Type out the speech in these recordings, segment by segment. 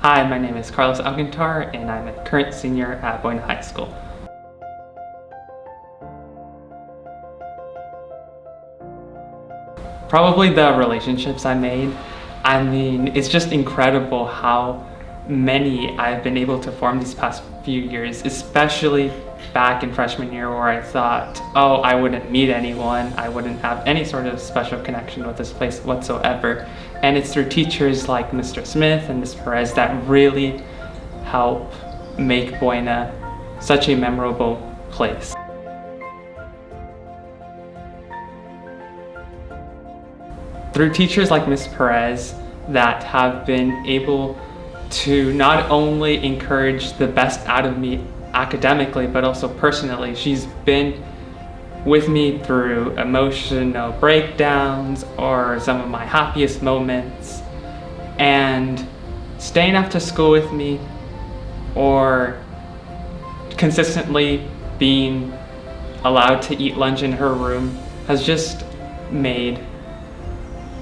Hi, my name is Carlos Alcantar, and I'm a current senior at Buena High School. Probably the relationships I made. I mean, it's just incredible how many I've been able to form these past few years, especially back in freshman year where I thought, oh, I wouldn't meet anyone, I wouldn't have any sort of special connection with this place whatsoever. And it's through teachers like Mr. Smith and Ms. Perez that really help make Buena such a memorable place. Through teachers like Ms. Perez that have been able to not only encourage the best out of me academically, but also personally. She's been with me through emotional breakdowns or some of my happiest moments, and staying after school with me or consistently being allowed to eat lunch in her room has just made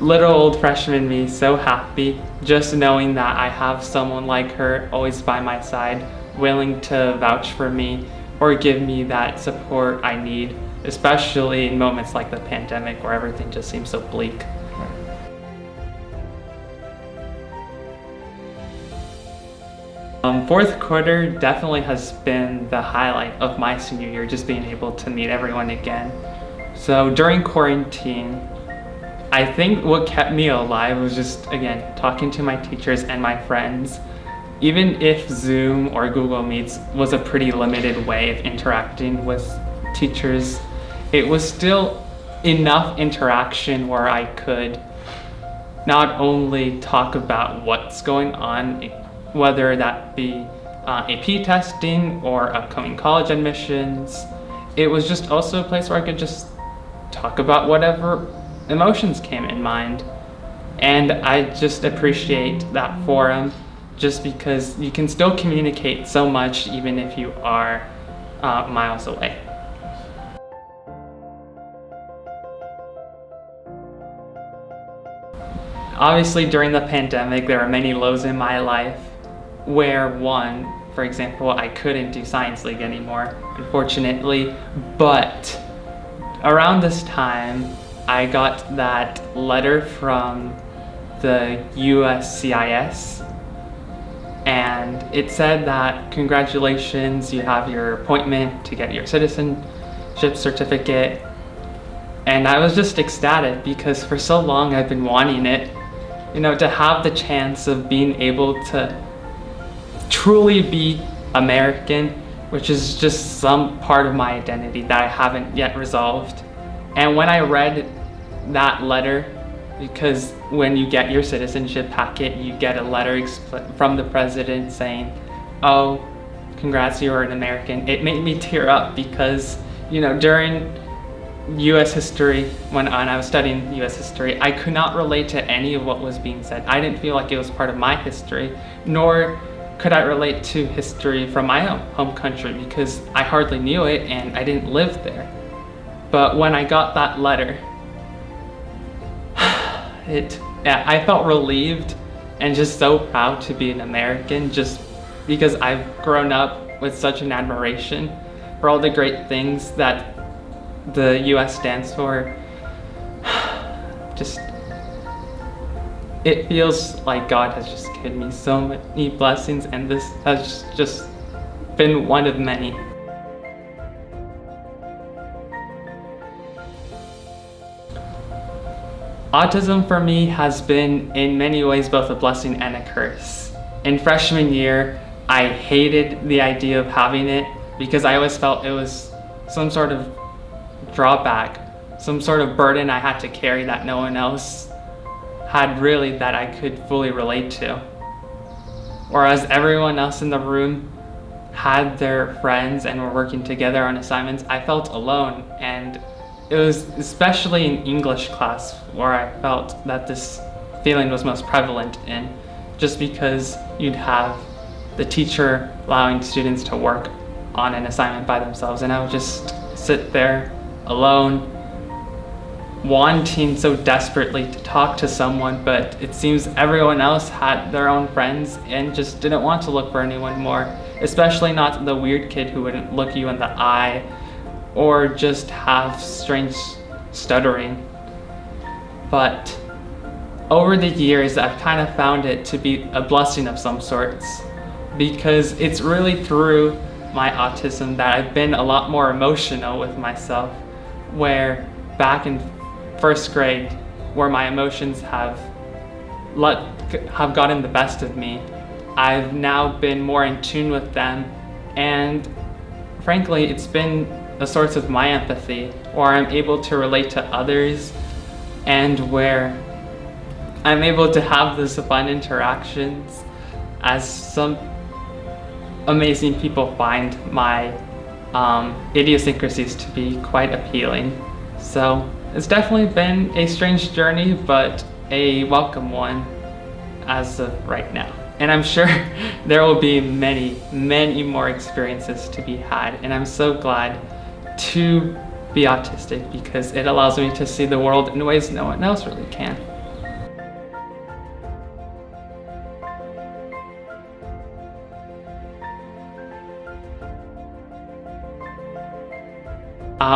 little old freshman me so happy, just knowing that I have someone like her always by my side, willing to vouch for me or give me that support I need, especially in moments like the pandemic where everything just seems so bleak. Fourth quarter definitely has been the highlight of my senior year, just being able to meet everyone again. So during quarantine, I think what kept me alive was just, again, talking to my teachers and my friends. Even if Zoom or Google Meets was a pretty limited way of interacting with teachers, it was still enough interaction where I could not only talk about what's going on, whether that be AP testing or upcoming college admissions. It was just also a place where I could just talk about whatever emotions came in mind. And I just appreciate that forum just because you can still communicate so much even if you are miles away. Obviously during the pandemic there are many lows in my life where one, for example, I couldn't do Science League anymore, unfortunately, but around this time I got that letter from the USCIS, and it said that congratulations, you have your appointment to get your citizenship certificate. And I was just ecstatic because for so long I've been wanting it, to have the chance of being able to truly be American, which is just some part of my identity that I haven't yet resolved. And when I read that letter, because when you get your citizenship packet, you get a letter from the president saying, oh, congrats, you're an American. It made me tear up because, during US history, when I was studying US history, I could not relate to any of what was being said. I didn't feel like it was part of my history, nor could I relate to history from my own home country because I hardly knew it and I didn't live there. But when I got that letter, I felt relieved and just so proud to be an American, just because I've grown up with such an admiration for all the great things that the US stands for. It feels like God has just given me so many blessings, and this has just been one of many. Autism for me has been in many ways both a blessing and a curse. In freshman year, I hated the idea of having it because I always felt it was some sort of drawback, some sort of burden I had to carry that no one else had really that I could fully relate to. Whereas everyone else in the room had their friends and were working together on assignments, I felt alone. And it was especially in English class where I felt that this feeling was most prevalent in, just because you'd have the teacher allowing students to work on an assignment by themselves, and I would just sit there alone wanting so desperately to talk to someone, but it seems everyone else had their own friends and just didn't want to look for anyone more, especially not the weird kid who wouldn't look you in the eye or just have strange stuttering. But over the years, I've kind of found it to be a blessing of some sorts, because it's really through my autism that I've been a lot more emotional with myself, where back in first grade, where my emotions have gotten the best of me, I've now been more in tune with them, and frankly, it's been a source of my empathy, where I'm able to relate to others, and where I'm able to have those fun interactions, as some amazing people find my idiosyncrasies to be quite appealing. So it's definitely been a strange journey, but a welcome one as of right now. And I'm sure there will be many, many more experiences to be had. And I'm so glad to be autistic, because it allows me to see the world in ways no one else really can.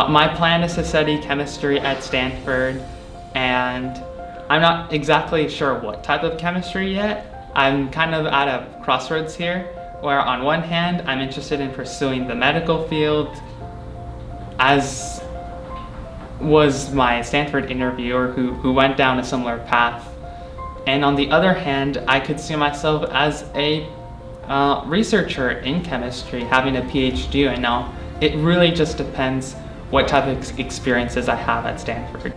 My plan is to study chemistry at Stanford, and I'm not exactly sure what type of chemistry yet. I'm kind of at a crossroads here, where on one hand, I'm interested in pursuing the medical field, as was my Stanford interviewer who went down a similar path. And on the other hand, I could see myself as a researcher in chemistry, having a PhD right now. It really just depends what type of experiences I have at Stanford.